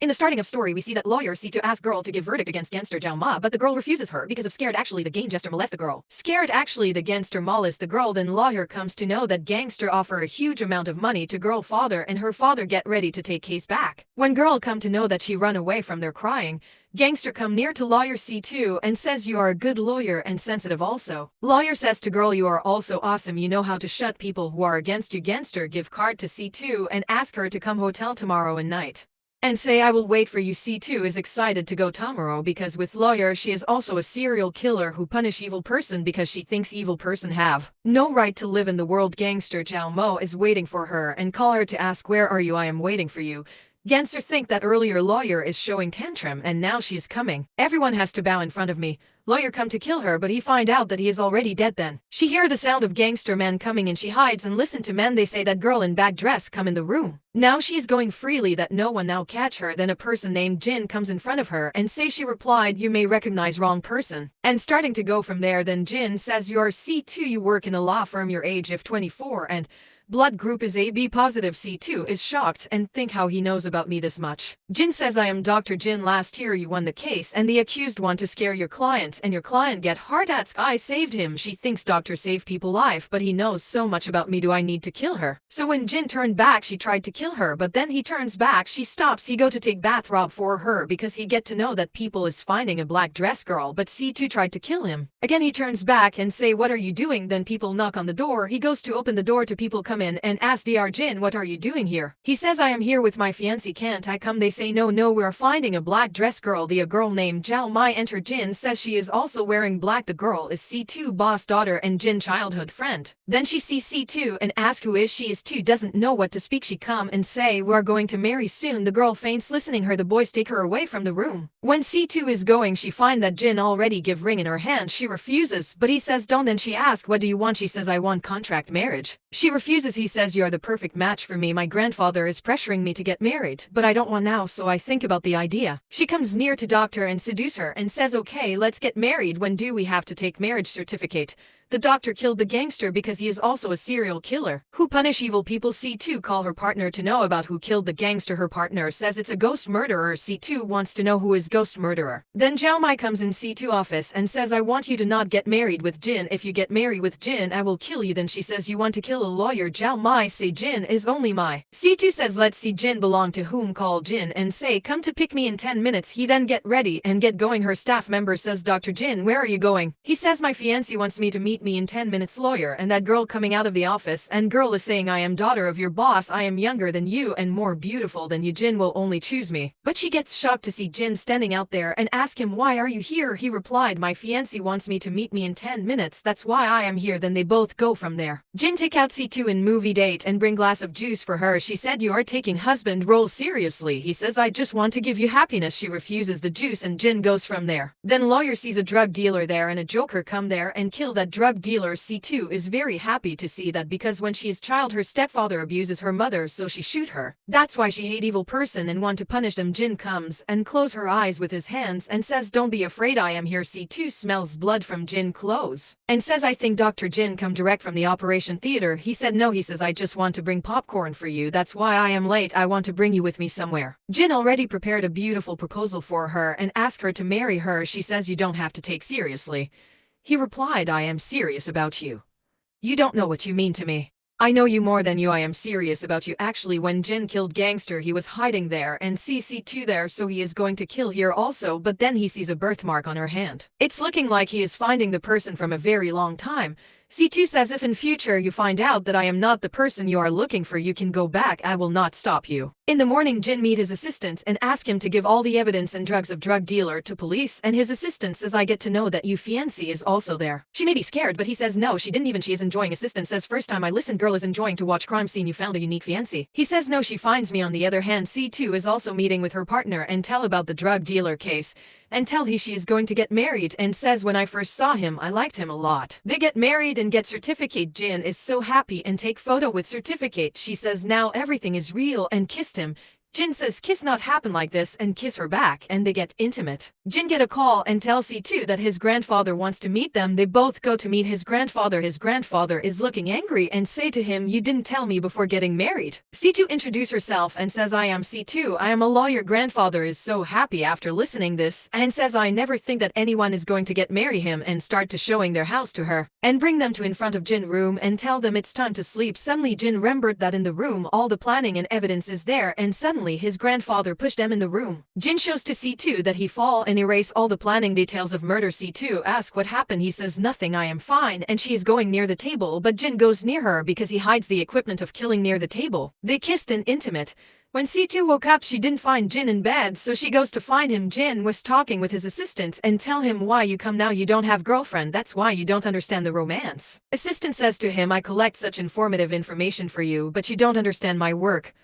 In the starting of story, we see that lawyer C2 asks girl to give verdict against gangster Zhao Ma, but the girl refuses her because of scared actually the gangster molest the girl. Scared actually the gangster molest the girl, then lawyer comes to know that gangster offer a huge amount of money to girl father and her father get ready to take case back. When girl come to know that she run away from their crying, gangster come near to lawyer C2 and says you are a good lawyer and sensitive also. Lawyer says to girl you are also awesome, you know how to shut people who are against you. Gangster give card to C2 and ask her to come hotel tomorrow and night. And say I will wait for you. C2 is excited to go tomorrow because with lawyer she is also a serial killer who punish evil person because she thinks evil person have no right to live in the world. Gangster Zhao Mo is waiting for her and call her to ask where are you, I am waiting for you. Gangster think that earlier lawyer is showing tantrum and now she is coming. Everyone has to bow in front of me. Lawyer come to kill her but he find out that he is already dead. Then she hear the sound of gangster men coming and she hides and listen to men. They say that girl in bag dress come in the room. Now she is going freely that no one now catch her. Then a person named Jin comes in front of her and say she replied you may recognize wrong person. And starting to go from there, then Jin says you're C2, you work in a law firm, your age if 24 and blood group is AB positive. C2 is shocked and think how he knows about me this much. Jin says I am Dr. Jin, last year you won the case and the accused want to scare your client and your client get heart attacks. I saved him. She thinks doctor save people life but he knows so much about me, do I need to kill her? So when Jin turned back she tried to kill her but then he turns back, she stops, he go to take bath rob for her because he get to know that people is finding a black dress girl but C2 tried to kill him. Again he turns back and say what are you doing? Then people knock on the door, he goes to open the door to people come in and ask Dr. Jin what are you doing here? He says I am here with my fiancé, can't I come? They say no we are finding a black dress girl. A girl named Zhao Mai enter. Jin says she is also wearing black. The girl is C2 boss daughter and Jin childhood friend. Then she sees C2 and asks who is she. Is 2 doesn't know what to speak. She come and say we are going to marry soon. The girl faints listening her. The boys take her away from the room. When C2 is going she find that Jin already give ring in her hand. She refuses but he says don't. Then she asks what do you want? She says I want contract marriage. She refuses. He says you are the perfect match for me. My grandfather is pressuring me to get married but I don't want now so I think about the idea. She comes near to doctor and seduce her and says okay let's get married. When do we have to take marriage certificate? The doctor killed the gangster because he is also a serial killer who punish evil people. C2 call her partner to know about who killed the gangster. Her partner says it's a ghost murderer. C2 wants to know who is ghost murderer. Then Zhao Mai comes in C2 office and says I want you to not get married with Jin. If you get married with Jin I will kill you. Then she says you want to kill a lawyer. Zhao Mai say Jin is only my. C2 says let's see Jin belong to whom. Call Jin and say come to pick me in 10 minutes. He then get ready and get going. Her staff member says Dr. Jin where are you going? He says my fiancé wants me to meet me in 10 minutes. Lawyer and that girl coming out of the office and girl is saying I am daughter of your boss, I am younger than you and more beautiful than you. Jin will only choose me. But she gets shocked to see Jin standing out there and ask him why are you here? He replied my fiancé wants me to meet me in 10 minutes, that's why I am here. Then they both go from there. Jin take out C2 in movie date and bring glass of juice for her. She said you are taking husband role seriously. He says I just want to give you happiness. She refuses the juice and Jin goes from there. Then lawyer sees a drug dealer there and a joker come there and kill that drug dealer. C2 is very happy to see that because when she is child her stepfather abuses her mother so she shoot her. That's why she hate evil person and want to punish them. Jin comes and close her eyes with his hands and says don't be afraid I am here. C2 smells blood from Jin clothes and says I think Dr. Jin come direct from the operation theater. He said no. He says I just want to bring popcorn for you, that's why I am late, I want to bring you with me somewhere. Jin already prepared a beautiful proposal for her and asked her to marry her. She says you don't have to take seriously. He replied I am serious about you. You don't know what you mean to me. I know you more than you. I am serious about you. Actually when Jin killed gangster he was hiding there and C2 there so he is going to kill here also but then he sees a birthmark on her hand. It's looking like he is finding the person from a very long time. C2 says if in future you find out that I am not the person you are looking for you can go back, I will not stop you. In the morning Jin meet his assistant and ask him to give all the evidence and drugs of drug dealer to police and his assistant says I get to know that you fiancé is also there. She may be scared but he says no she didn't even, she is enjoying. Assistant says first time I listen girl is enjoying to watch crime scene, you found a unique fiancé. He says no she finds me. On the other hand C2 is also meeting with her partner and tell about the drug dealer case and tell she is going to get married and says when I first saw him I liked him a lot. They get married and get certificate. Jin is so happy and take photo with certificate. She says now everything is real and kissed him. Jin says kiss not happen like this and kiss her back and they get intimate. Jin get a call and tells C2 that his grandfather wants to meet them. They both go to meet his grandfather. His grandfather is looking angry and say to him, you didn't tell me before getting married. C2 introduce herself and says I am C2, I am a lawyer. Grandfather is so happy after listening this and says I never think that anyone is going to get marry him and start to showing their house to her and bring them to in front of Jin room and tell them it's time to sleep. Suddenly Jin remembered that in the room all the planning and evidence is there and suddenly his grandfather pushed them in the room. Jin shows to C2 that he fall and erase all the planning details of murder. C2 asks what happened. He says nothing, I am fine, and she is going near the table but Jin goes near her because he hides the equipment of killing near the table. They kissed and intimate. When C2 woke up she didn't find Jin in bed so she goes to find him. Jin was talking with his assistant and tell him why you come now, you don't have girlfriend, that's why you don't understand the romance. Assistant says to him I collect such informative information for you but you don't understand my work.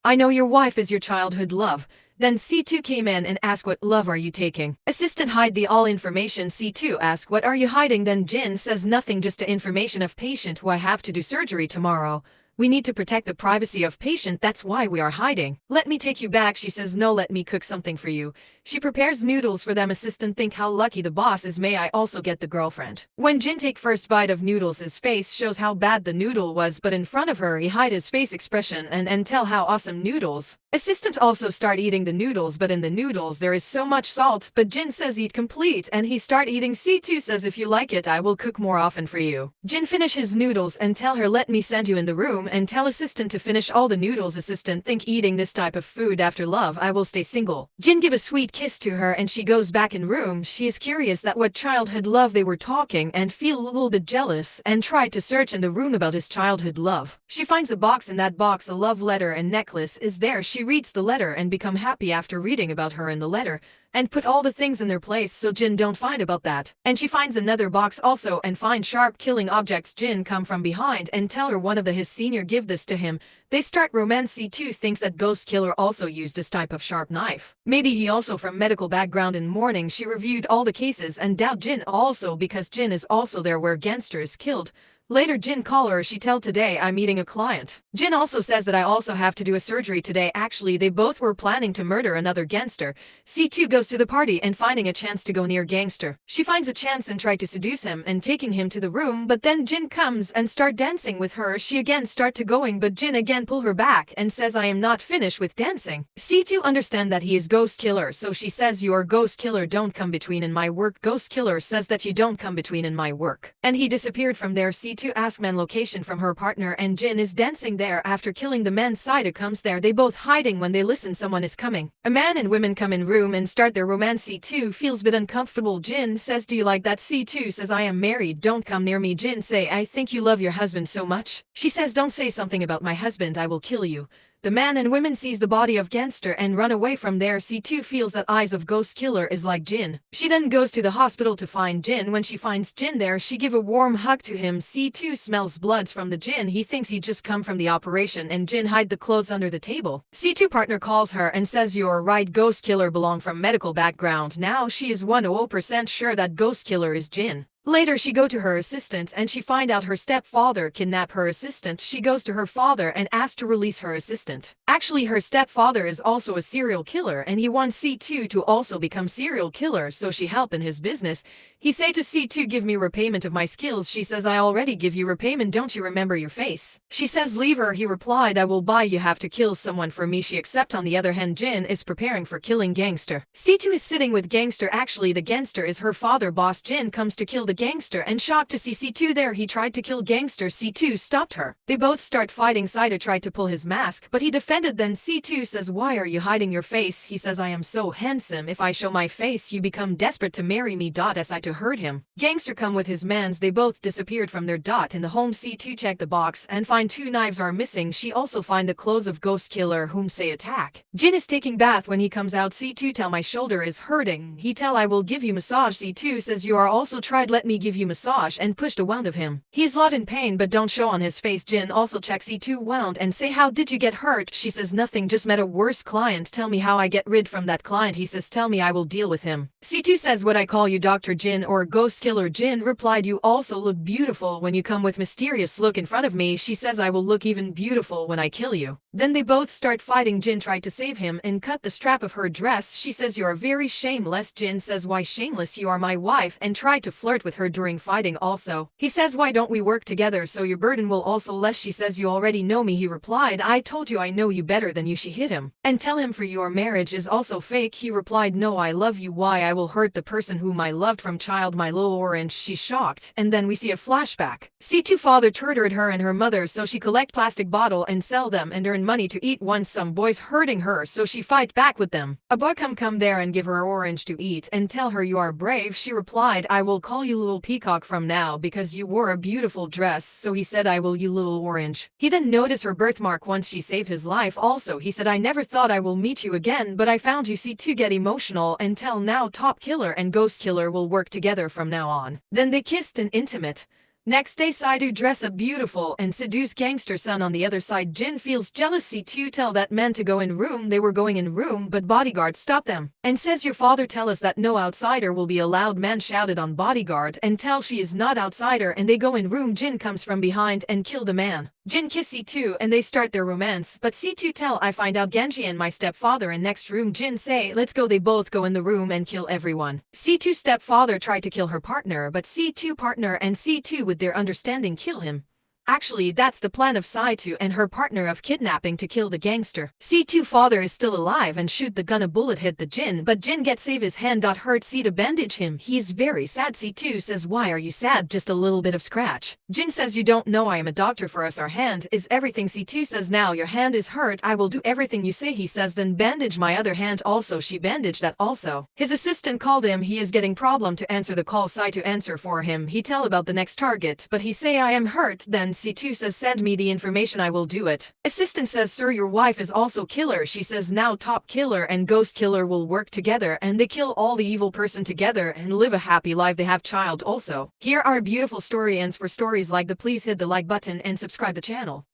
I know your wife is your childhood love. Then C2 came in and asked what love are you taking? Assistant hide the all information. C2 asked what are you hiding? Then Jin says nothing, just the information of patient who I have to do surgery tomorrow. We need to protect the privacy of patient, that's why we are hiding. Let me take you back. She says no, let me cook something for you. She prepares noodles for them. Assistant think how lucky the boss is, may I also get the girlfriend. When Jin take first bite of noodles his face shows how bad the noodle was but in front of her he hide his face expression and tell how awesome noodles. Assistant also start eating the noodles but in the noodles there is so much salt but Jin says eat complete and he start eating. C2 says if you like it I will cook more often for you. Jin finish his noodles and tell her let me send you in the room and tell assistant to finish all the noodles. Assistant think eating this type of food after love I will stay single. Jin give a sweet kiss to her and she goes back in room. She is curious that what childhood love they were talking and feel a little bit jealous and tried to search in the room about his childhood love. She finds a box, in that box a love letter and necklace is there. She reads the letter and become happy after reading about her in the letter and put all the things in their place so Jin don't find about that. And she finds another box also and find sharp killing objects. Jin come from behind and tell her one of his senior give this to him. They start romance. C2 thinks that ghost killer also used this type of sharp knife. Maybe he also from medical background. In morning she reviewed all the cases and doubt Jin also because Jin is also there where gangster is killed. Later Jin call her, she tell today I'm meeting a client. Jin also says that I also have to do a surgery today. Actually they both were planning to murder another gangster. C2 goes to the party and finding a chance to go near gangster. She finds a chance and try to seduce him and taking him to the room but then Jin comes and start dancing with her. She again start to going but Jin again pull her back and says I am not finished with dancing. C2 understand that he is ghost killer so she says you are ghost killer, don't come between in my work. Ghost killer says that you don't come between in my work. And he disappeared from there. C2 asks man location from her partner and Jin is dancing there. After killing the man Saida comes there. They both hiding when they listen someone is coming. A man and women come in room and start their romance. C2 feels bit uncomfortable. Jin says do you like that? C2 says I am married, don't come near me. Jin say I think you love your husband so much. She says don't say something about my husband, I will kill you. The man and women sees the body of gangster and run away from there. C2 feels that eyes of ghost killer is like Jin. She then goes to the hospital to find Jin. When she finds Jin there she give a warm hug to him. C2 smells bloods from the Jin. He thinks he just come from the operation and Jin hide the clothes under the table. C2 partner calls her and says you're right, ghost killer belong from medical background. Now she is 100% sure that ghost killer is Jin. Later she go to her assistant and she find out her stepfather kidnapped her assistant. She goes to her father and asks to release her assistant. Actually her stepfather is also a serial killer and he wants C2 to also become serial killer so she help in his business. He say to C2 give me repayment of my skills. She says I already give you repayment, don't you remember your face? She says leave her. He replied I will buy, you have to kill someone for me. She accept. On the other hand Jin is preparing for killing gangster. C2 is sitting with gangster. Actually the gangster is her father boss. Jin comes to kill the gangster and shocked to see C2 there. He tried to kill gangster. C2 stopped her. They both start fighting. Saida tried to pull his mask but he defended. Then C2 says why are you hiding your face? He says I am so handsome, if I show my face you become desperate to marry me. As to hurt him. Gangster come with his mans. They both disappeared from their in the home. C2 check the box and find 2 knives are missing. She also find the clothes of ghost killer whom say attack. Jin is taking bath. When he comes out C2 tell my shoulder is hurting. He tell I will give you massage. C2 says you are also tried, let let me give you massage and pushed a wound of him. He's lot in pain but don't show on his face. Jin also checks C2 wound and say how did you get hurt? She says nothing, just met a worse client. Tell me how I get rid from that client. He says tell me, I will deal with him. C2 says what I call you Dr. Jin or Ghost Killer. Jin replied you also look beautiful when you come with mysterious look in front of me. She says I will look even beautiful when I kill you. Then they both start fighting. Jin tried to save him and cut the strap of her dress. She says you are very shameless. Jin says why shameless, you are my wife, and tried to flirt with her during fighting also. He says why don't we work together so your burden will also less. She says you already know me. He replied I told you I know you better than you. She hit him and tell him for your marriage is also fake. He replied no, I love you. Why I will hurt the person whom I loved from child, my little orange. She's shocked and then we see a flashback. C2 father tortured her and her mother so she collect plastic bottle and sell them and earn money to eat. Once some boys hurting her so she fight back with them. A boy come there and give her orange to eat and tell her you are brave. She replied I will call you little peacock from now because you wore a beautiful dress. So he said I will you little orange. He then noticed her birthmark once she saved his life also. He said I never thought I will meet you again but I found you. C2 get emotional and tell now top killer and ghost killer will work together from now on. Then they kissed and intimate. Next day Saidu dress up beautiful and seduce gangster son on the other side. Jin feels jealous. C2 tell that men to go in room. They were going in room but bodyguard stopped them and says your father tell us that no outsider will be allowed. Man shouted on bodyguard and tell she is not outsider and they go in room. Jin comes from behind and kill the man. Jin kiss C2 and they start their romance but C2 tell I find out Genji and my stepfather in next room. Jin say let's go. They both go in the room and kill everyone. C2 stepfather tried to kill her partner but C2 partner and C2 with their understanding kill him. Actually, that's the plan of Saitu and her partner of kidnapping to kill the gangster. C2 father is still alive and shoot the gun. A bullet hit the Jin, but Jin gets save his hand got hurt. C2 bandage him. He's very sad. C2 says why are you sad? Just a little bit of scratch. Jin says you don't know I am a doctor for us. Our hand is everything. C2 says now your hand is hurt. I will do everything you say. He says then bandage my other hand also. She bandaged that also. His assistant called him. He is getting problem to answer the call. Saitu answer for him. He tell about the next target but he say I am hurt. Then C2 says send me the information, I will do it. Assistant says sir your wife is also killer. She says now top killer and ghost killer will work together and they kill all the evil person together and live a happy life. They have child also. Here our beautiful story ends. For stories like the please hit the like button and subscribe the channel.